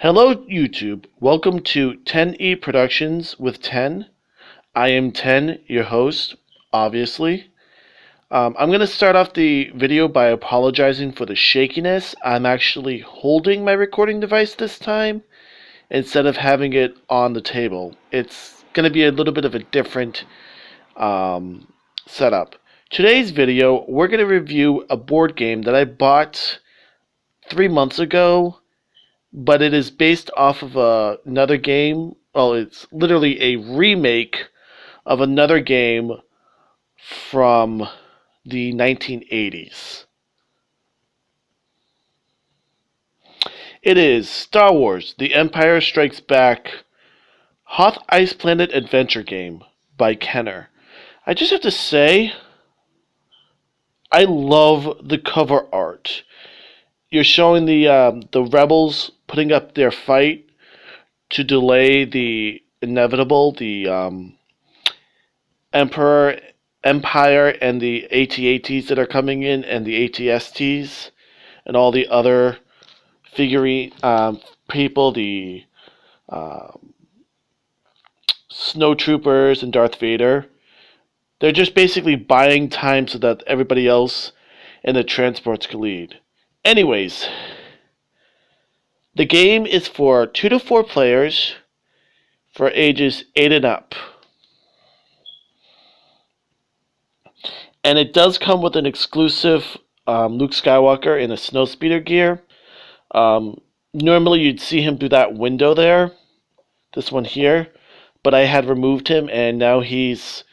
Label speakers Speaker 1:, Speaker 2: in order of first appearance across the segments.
Speaker 1: Hello YouTube, welcome to 10E Productions with 10. I am 10, your host, obviously. I'm going to start off the video by apologizing for the shakiness. I'm actually holding my recording device this time instead of having it on the table. It's going to be a little bit of a different setup. Today's video, we're going to review a board game that I bought 3 months ago, but it is based off of another game. Well, it's literally a remake of another game from the 1980s. It is Star Wars: The Empire Strikes Back Hoth Ice Planet Adventure Game by Kenner. I just have to say, I love the cover art. You're showing the rebels putting up their fight to delay the inevitable, the Emperor, Empire, and the AT-ATs that are coming in, and the AT-STs, and all the other figurine people, the snowtroopers and Darth Vader. They're just basically buying time so that everybody else in the transports can lead. Anyways, the game is for 2 to 4 players for ages 8 and up. And it does come with an exclusive Luke Skywalker in a snowspeeder gear. Normally you'd see him through that window there, this one here, but I had removed him and now he's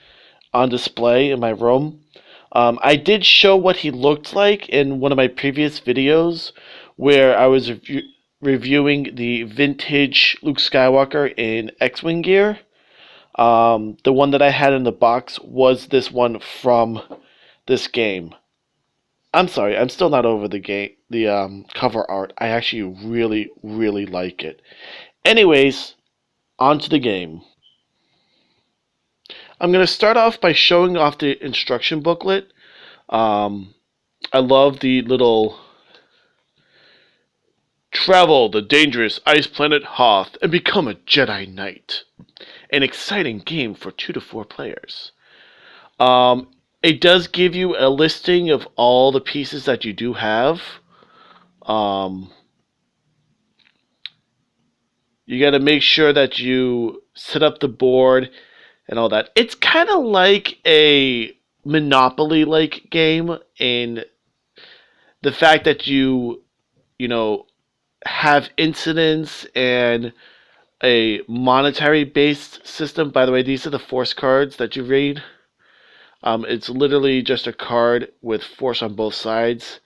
Speaker 1: on display in my room. I did show what he looked like in one of my previous videos where I was reviewing the vintage Luke Skywalker in X-Wing gear. The one that I had in the box was this one from this game. I'm sorry, I'm still not over the cover art. I actually really like it. Anyways, on to the game. I'm going to start off by showing off the instruction booklet. I love the little travel the dangerous ice planet Hoth and become a Jedi Knight. An exciting game for 2 to 4 players. It does give you a listing of all the pieces that you do have. You got to make sure that you set up the board and all that. It's kind of like a Monopoly-like game in the fact that you have incidents and a monetary-based system. By the way, these are the force cards that you read. It's literally just a card with force on both sides,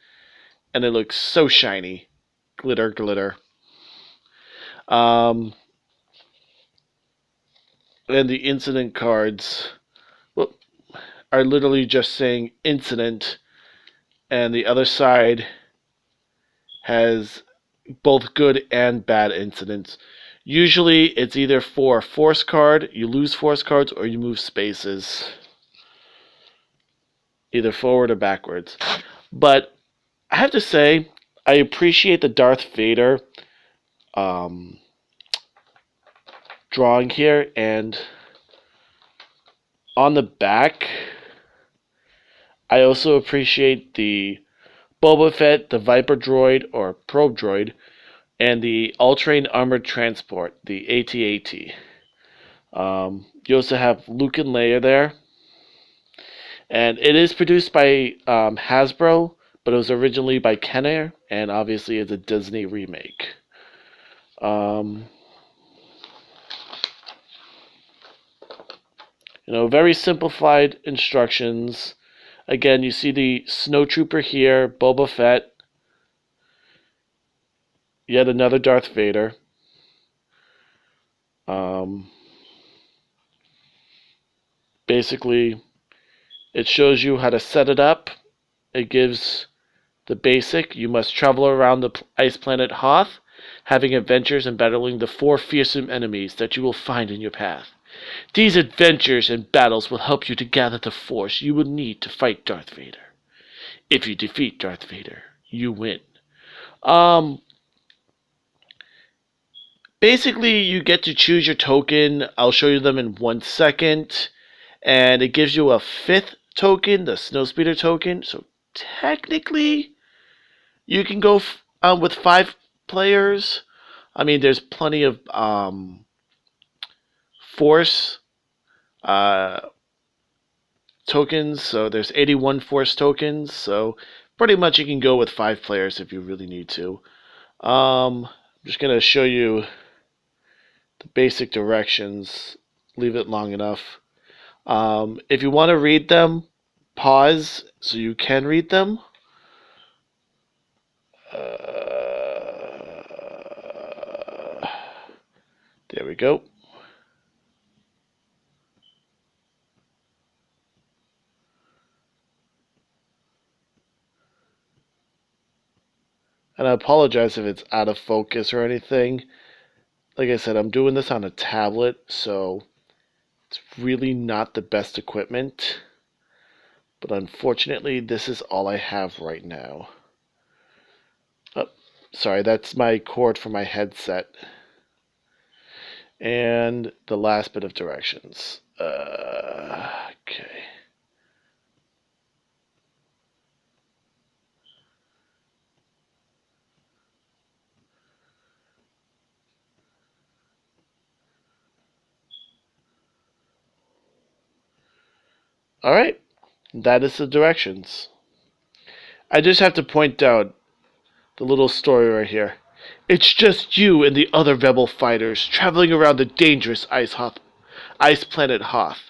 Speaker 1: and it looks so shiny. Glitter, glitter. And the incident cards are literally just saying incident, and the other side has both good and bad incidents. Usually it's either for a force card, you lose force cards, or you move spaces. Either forward or backwards. But I have to say, I appreciate the Darth Vader drawing here, and on the back, I also appreciate the Boba Fett, the Viper droid or probe droid, and the all-terrain armored transport, the AT-AT. You also have Luke and Leia there. And it is produced by Hasbro, but it was originally by Kenner, and obviously it's a Disney remake. Very simplified instructions. Again, you see the snowtrooper here, Boba Fett, yet another Darth Vader. Basically, it shows you how to set it up. It gives the basic. You must travel around the ice planet Hoth, having adventures and battling the 4 fearsome enemies that you will find in your path. These adventures and battles will help you to gather the force you will need to fight Darth Vader. If you defeat Darth Vader, you win. Basically, you get to choose your token. I'll show you them in 1 second. And it gives you a fifth token, the Snowspeeder token. So technically, you can go with 5 players. I mean, there's plenty of force tokens. So there's 81 force tokens. So pretty much you can go with 5 players if you really need to. I'm just going to show you the basic directions. Leave it long enough. If you want to read them, pause so you can read them. There we go. And I apologize if it's out of focus or anything. Like I said, I'm doing this on a tablet, so it's really not the best equipment. But unfortunately, this is all I have right now. Oh, sorry, that's my cord for my headset. And the last bit of directions. Okay. All right. That is the directions. I just have to point out the little story right here. It's just you and the other rebel fighters traveling around the dangerous ice planet Hoth.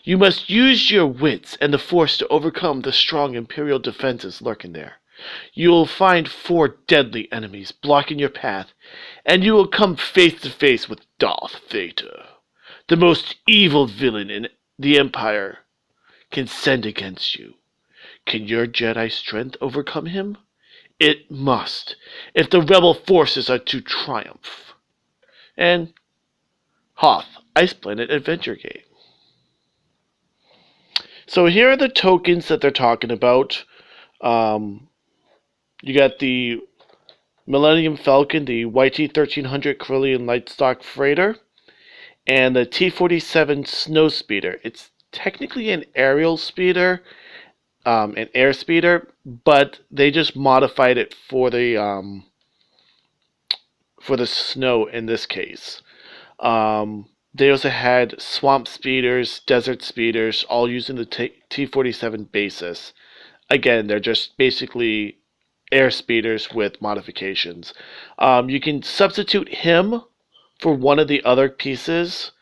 Speaker 1: You must use your wits and the Force to overcome the strong Imperial defenses lurking there. You will find 4 deadly enemies blocking your path, and you will come face to face with Darth Vader, the most evil villain in the Empire can send against you. Can your Jedi strength overcome him? It must, if the rebel forces are to triumph. And Hoth, Ice Planet Adventure Game. So here are the tokens that they're talking about. You got the Millennium Falcon, the YT-1300 Corellian Lightstock Freighter, and the T-47 Snowspeeder. It's technically an aerial speeder, an air speeder, but they just modified it for the snow in this case. They also had swamp speeders, desert speeders, all using the T-47 basis. Again, they're just basically air speeders with modifications. You can substitute him for one of the other pieces.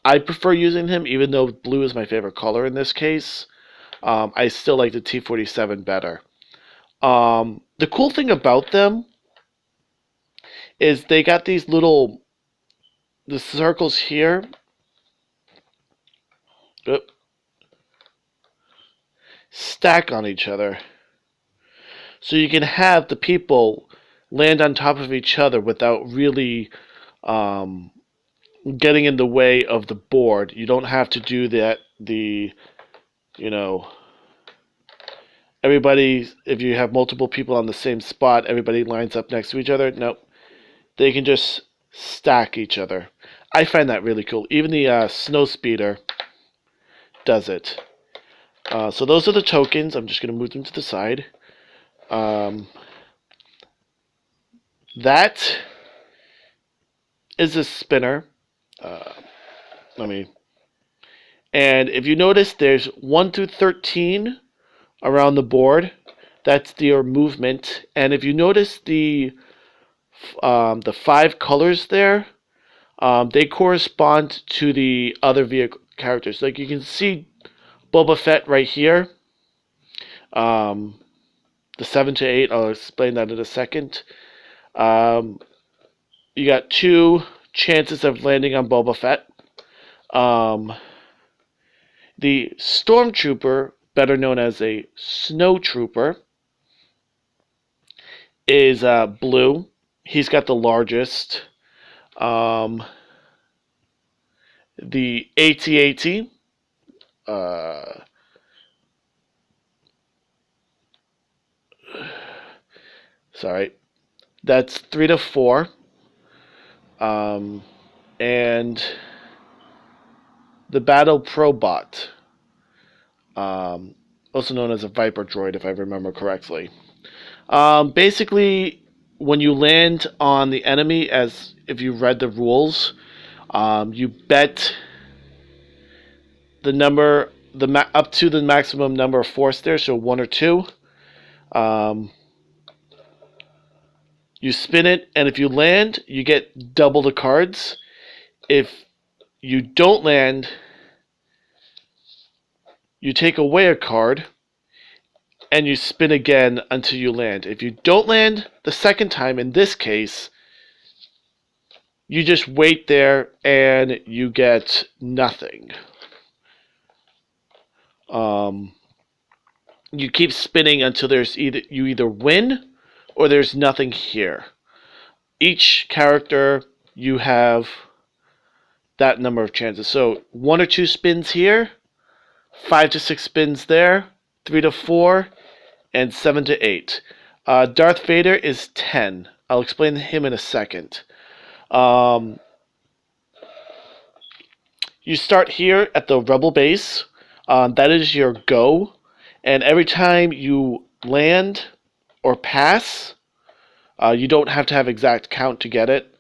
Speaker 1: I prefer using him, even though blue is my favorite color in this case. I still like the T-47 better. The cool thing about them is they got these the circles here. Stack on each other. So you can have the people land on top of each other without really getting in the way of the board. You don't have to do that, everybody, if you have multiple people on the same spot, everybody lines up next to each other. Nope. They can just stack each other. I find that really cool. Even the snow speeder does it. So those are the tokens. I'm just going to move them to the side. That is a spinner. And if you notice, there's 1 through 13 around the board. That's your movement. And if you notice the 5 colors there, they correspond to the other vehicle characters. Like you can see Boba Fett right here. The 7 to 8, I'll explain that in a second. You got 2 chances of landing on Boba Fett. The Stormtrooper, better known as a Snow Trooper, is blue. He's got the largest. The AT-AT, sorry, that's 3 to 4. and the Battle Probot, um, also known as a Viper droid, if I remember correctly. Basically, when you land on the enemy, as if you read the rules, you bet the number, up to the maximum number of force there, so 1 or 2. Um, you spin it, and if you land, you get double the cards. If you don't land, you take away a card, and you spin again until you land. If you don't land the second time, in this case, you just wait there and you get nothing. You keep spinning until you either win or there's nothing here. Each character, you have that number of chances. So 1 or 2 spins here, 5 to 6 spins there, 3 to 4, and 7 to 8. Darth Vader is 10. I'll explain him in a second. You start here at the Rebel base. That is your go. And every time you land or pass, you don't have to have exact count to get it.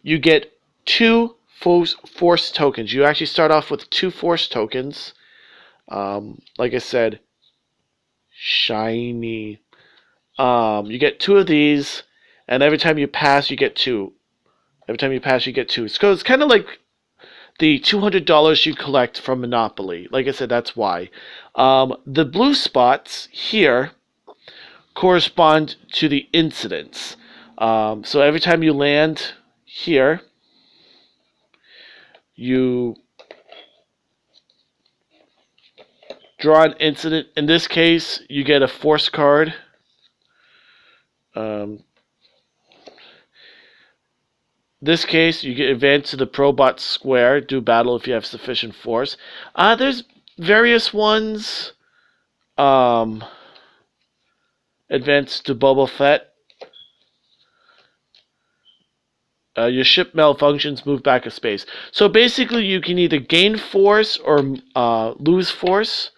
Speaker 1: You get 2 force tokens. You actually start off with 2 force tokens. Like I said, shiny. You get 2 of these, and every time you pass, you get 2. Every time you pass, you get 2. So it's kind of like the $200 you collect from Monopoly. Like I said, that's why. The blue spots here correspond to the incidents. So every time you land here, you draw an incident. In this case, you get a force card. This case, you get advance to the Probot Square. Do battle if you have sufficient force. There's various ones. Advance to Boba Fett. Your ship malfunctions, move back a space. So basically, you can either gain force or lose force,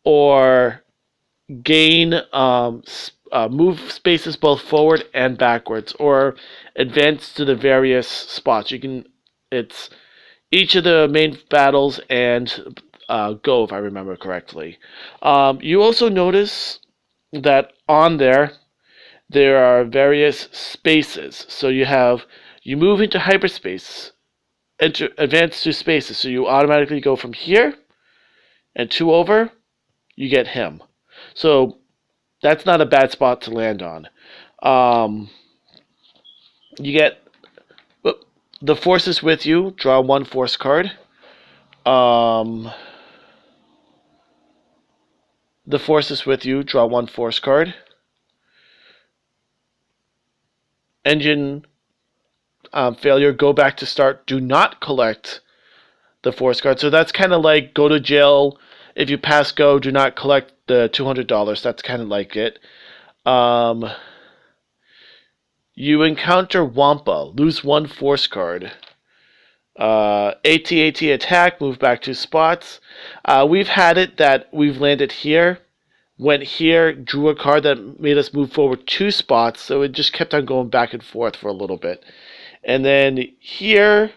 Speaker 1: or gain move spaces both forward and backwards, or advance to the various spots. You can it's each of the main battles and go, if I remember correctly. You also notice that on there are various spaces. So you move into hyperspace, advance to spaces. So you automatically go from here and 2 over, you get him. So that's not a bad spot to land on. You get the force is with you. Draw 1 force card. The force is with you. Draw 1 force card. Engine failure. Go back to start. Do not collect the force card. So that's kind of like go to jail. If you pass go, do not collect the $200. That's kind of like it. You encounter Wampa. Lose 1 force card. AT-AT attack. Move back 2 spots. We've had it that we've landed here. Went here, drew a card that made us move forward 2 spots. So it just kept on going back and forth for a little bit. And then here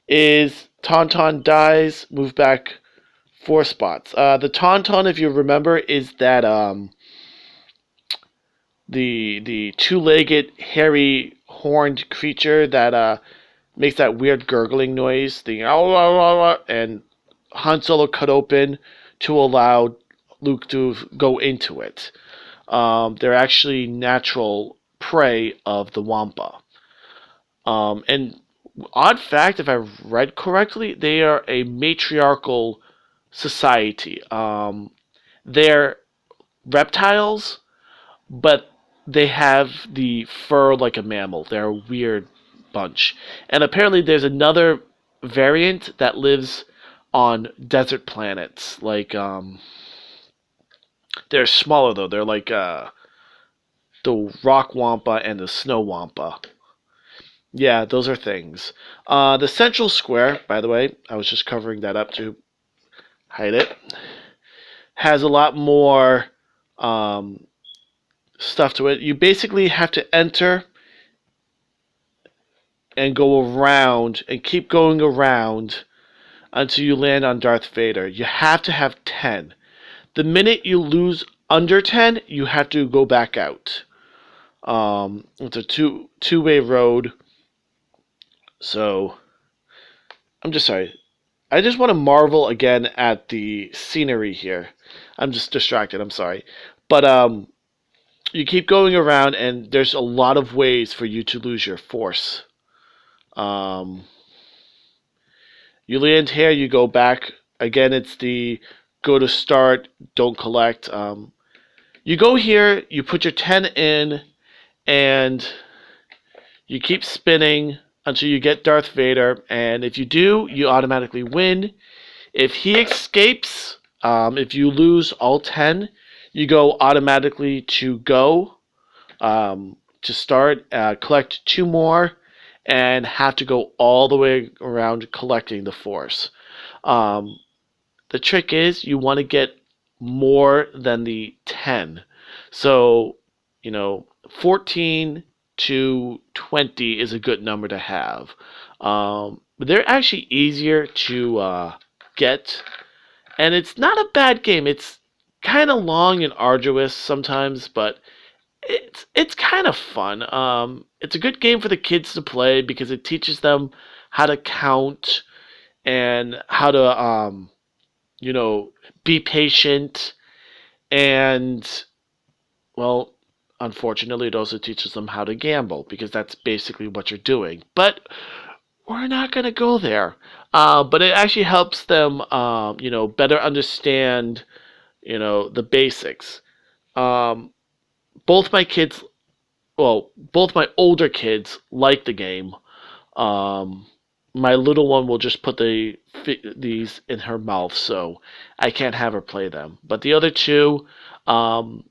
Speaker 1: is Tauntaun dies, move back 4 spots. The Tauntaun, if you remember, is that the 2-legged, hairy, horned creature that makes that weird gurgling noise. And Han Solo cut open to allow Luke to go into it. They're actually natural prey of the Wampa. And odd fact, if I read correctly, they are a matriarchal society. They're reptiles, but they have the fur like a mammal. They're a weird bunch. And apparently there's another variant that lives on desert planets. Like, they're smaller though. They're like the rock wampa and the snow wampa. Yeah, those are things. The central square, by the way, I was just covering that up to hide it, has a lot more um, stuff to it. You basically have to enter and go around and keep going around until you land on Darth Vader. You have to have 10. The minute you lose under 10, you have to go back out. It's a two-way road. So I'm just sorry. I just want to marvel again at the scenery here. I'm just distracted. I'm sorry, but you keep going around, and there's a lot of ways for you to lose your force. Um, you land here, you go back again. It's the go to start, don't collect. You go here, you put your 10 in, and you keep spinning until you get Darth Vader. And if you do, you automatically win. If he escapes, if you lose all 10, you go automatically to go to start, collect two more, and have to go all the way around collecting the force. Um, the trick is you want to get more than the 10. So, 14 to 20 is a good number to have. But they're actually easier to get, and it's not a bad game. It's kind of long and arduous sometimes, but it's kind of fun. It's a good game for the kids to play because it teaches them how to count and how to you know, be patient, and, well, unfortunately, it also teaches them how to gamble because that's basically what you're doing. But we're not going to go there. But it actually helps them, better understand, the basics. Um, both my kids, both my older kids like the game. Um, my little one will just put these in her mouth, so I can't have her play them. But the other two, um,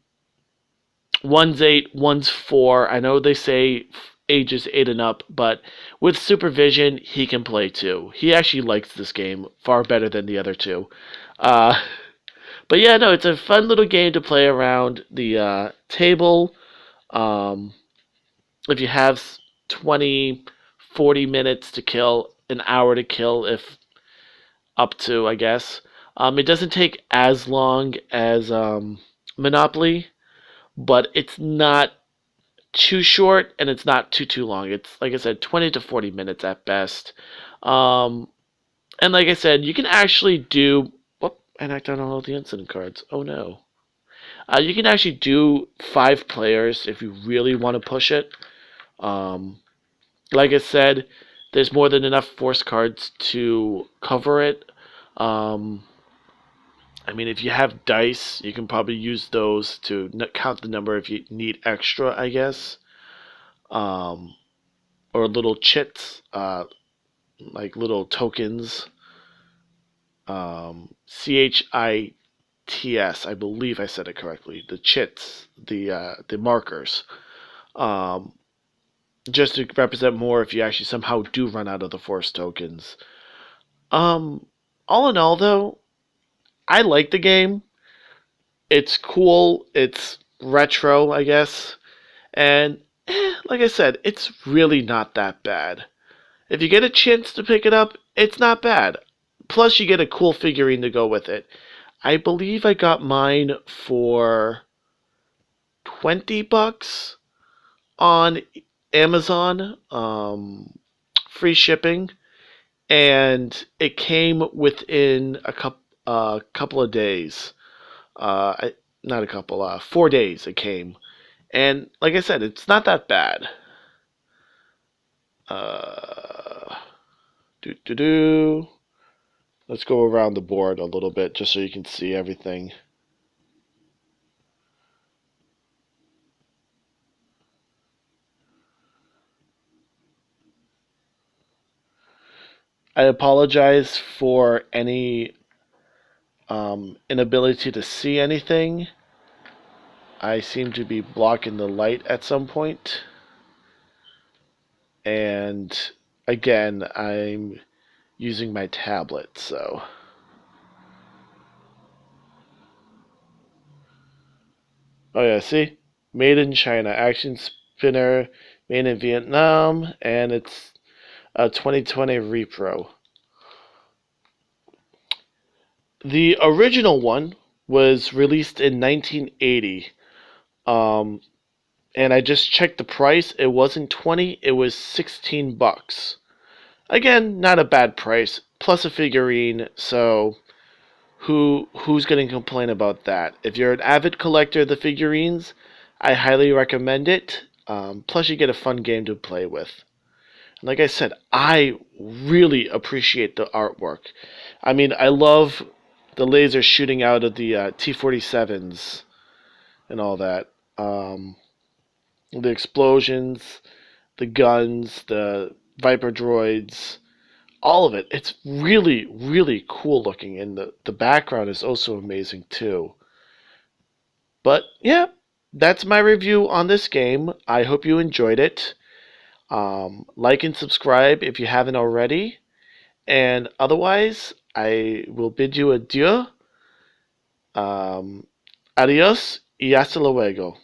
Speaker 1: one's 8, one's 4. I know they say ages 8 and up, but with supervision, he can play too. He actually likes this game far better than the other two. Uh, but yeah, no, it's a fun little game to play around the table. Um, if you have 20, 40 minutes to kill, an hour to kill, if up to, I guess. It doesn't take as long as Monopoly, but it's not too short and it's not too long. It's, like I said, 20 to 40 minutes at best. Um, and like I said, you can actually do. Whoop, and I don't all the incident cards. Oh no. You can actually do 5 players if you really want to push it. Um, like I said, there's more than enough force cards to cover it. Um, I mean, if you have dice, you can probably use those to count the number if you need extra, I guess. Um, or little chits, like little tokens. CHITS, I believe I said it correctly. The chits, the markers. Um, just to represent more if you actually somehow do run out of the force tokens. Um, all in all, though, I like the game. It's cool. It's retro, I guess. And like I said, it's really not that bad. If you get a chance to pick it up, it's not bad. Plus, you get a cool figurine to go with it. I believe I got mine for $20 on Amazon, free shipping, and it came within a couple of days. Not a couple, 4 days it came. And like I said, it's not that bad. Uh, do do do. Let's go around the board a little bit just so you can see everything. I apologize for any inability to see anything. I seem to be blocking the light at some point. And again, I'm using my tablet, so. Oh yeah, see? Made in China, action spinner, made in Vietnam, and it's a 2020 repro. The original one was released in 1980. Um, and I just checked the price. It wasn't 20, it was 16 bucks. Again, not a bad price, plus a figurine, so who's going to complain about that? If you're an avid collector of the figurines, I highly recommend it. Plus, you get a fun game to play with. Like I said, I really appreciate the artwork. I mean, I love the lasers shooting out of the T-47s and all that. The explosions, the guns, the Viper droids, all of it. It's really, really cool looking, and the background is also amazing too. But yeah, that's my review on this game. I hope you enjoyed it. Like and subscribe if you haven't already. And otherwise, I will bid you adieu. Adios y hasta luego.